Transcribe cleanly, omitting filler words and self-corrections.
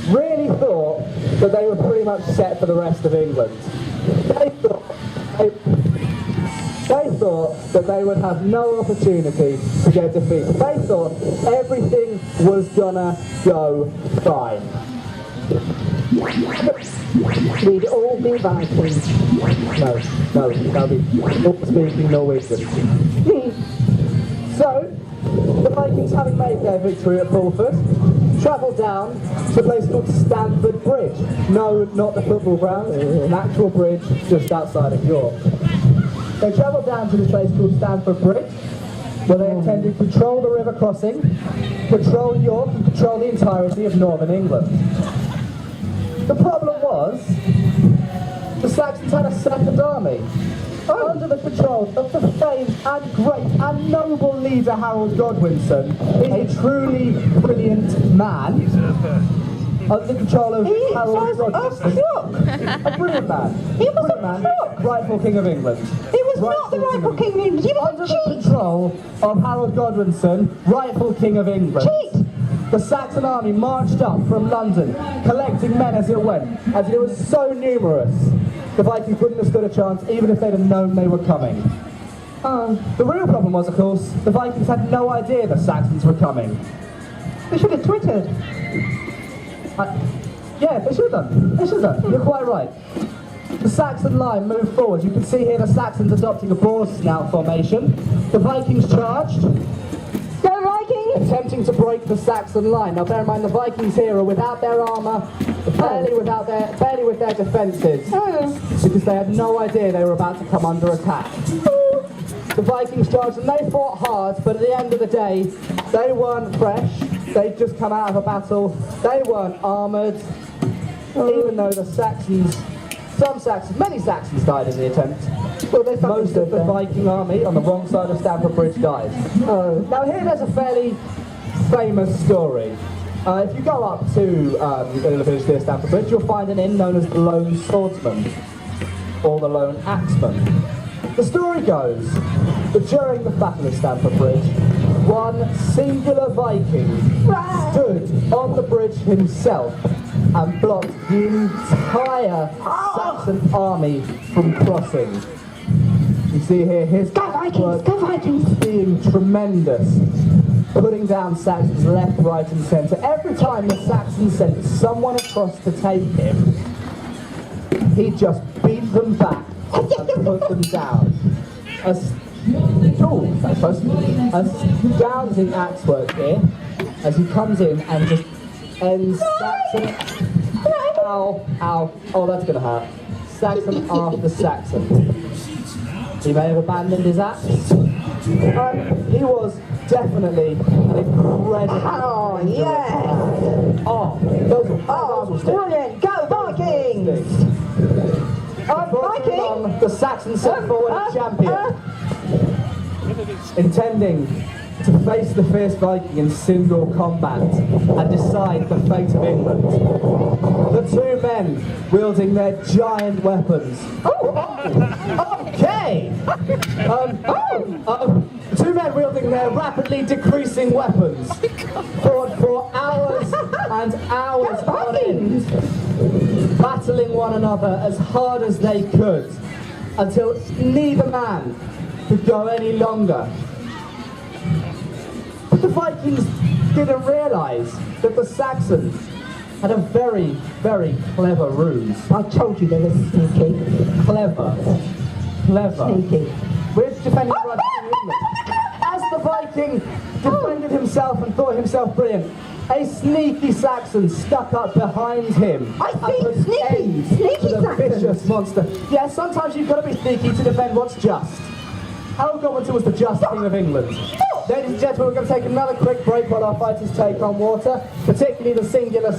really thought that they were pretty much set for the rest of England. They thought that they would have no opportunity to get defeated. They thought everything was gonna go fine. We'd all be Vikings. No, that'll be not speaking Norwegian. So, the Vikings, having made their victory at Fulford, travelled down to a place called Stamford Bridge. No, not the football ground, an actual bridge just outside of York. They travelled down to this place called Stamford Bridge, where they intended to control the river crossing, control York, and control the entirety of northern England. The problem was, the Saxons had a second army, under the control of the famed and great and noble leader Harold Godwinson, a truly brilliant man. Under the control of Harold Godwinson, a brilliant man. He was a crook. Rightful King of England. He was not the rightful King of England. He was Under a the cheat. control of Harold Godwinson, rightful King of England. Cheat. The Saxon army marched up from London, collecting men as it went, as it was so numerous. The Vikings wouldn't have stood a chance, even if they'd have known they were coming. The real problem was, of course, the Vikings had no idea the Saxons were coming. They should have twittered. Yeah, they should have done. They should have done. You're quite right. The Saxon line moved forward. You can see here the Saxons adopting a boar's snout formation. The Vikings charged, Go Vikings! attempting to break the Saxon line. Now bear in mind the Vikings here are without their armour, barely with their defences, because they had no idea they were about to come under attack. The Vikings charged and they fought hard, but at the end of the day, they weren't fresh. They'd just come out of a battle. They weren't armoured, even though the Saxons, many Saxons died in the attempt. Well, most of the Viking army on the wrong side of Stamford Bridge died. Now here there's a fairly famous story. If you go up to the village near Stamford Bridge, you'll find an inn known as the Lone Swordsman, or the Lone Axeman. The story goes that during the Battle of Stamford Bridge, one singular Viking stood on the bridge himself and blocked the entire Saxon army from crossing. You see here his Go Vikings! being tremendous, putting down Saxons left, right and centre. Every time the Saxons sent someone across to take him, he just beat them back and put them down. A astounding axe work here, as he comes in and just ends Saxon. Ow, ow, oh that's gonna hurt. Saxon after Saxon. He may have abandoned his axe. He was definitely an incredible. Oh, yeah! Brilliant! Go Vikings! Viking! The Saxons set forward a champion, intending to face the fierce Viking in single combat and decide the fate of England. The two men wielding their giant weapons. Okay! The two men wielding their rapidly decreasing weapons fought for hours and hours on end, battling one another as hard as they could, until neither man could go any longer. But the Vikings didn't realise that the Saxons had a very, very clever ruse. I told you they were sneaky. Clever. Sneaky. We're defending the right of England. As the Viking defended himself and thought himself brilliant, a sneaky Saxon stuck up behind him. I think sneaky the Saxons. vicious monster. Yeah, sometimes you've got to be sneaky to defend what's just. Harold Godwinson was the just King of England. Ladies and gentlemen, we're going to take another quick break while our fighters take on water, particularly the singular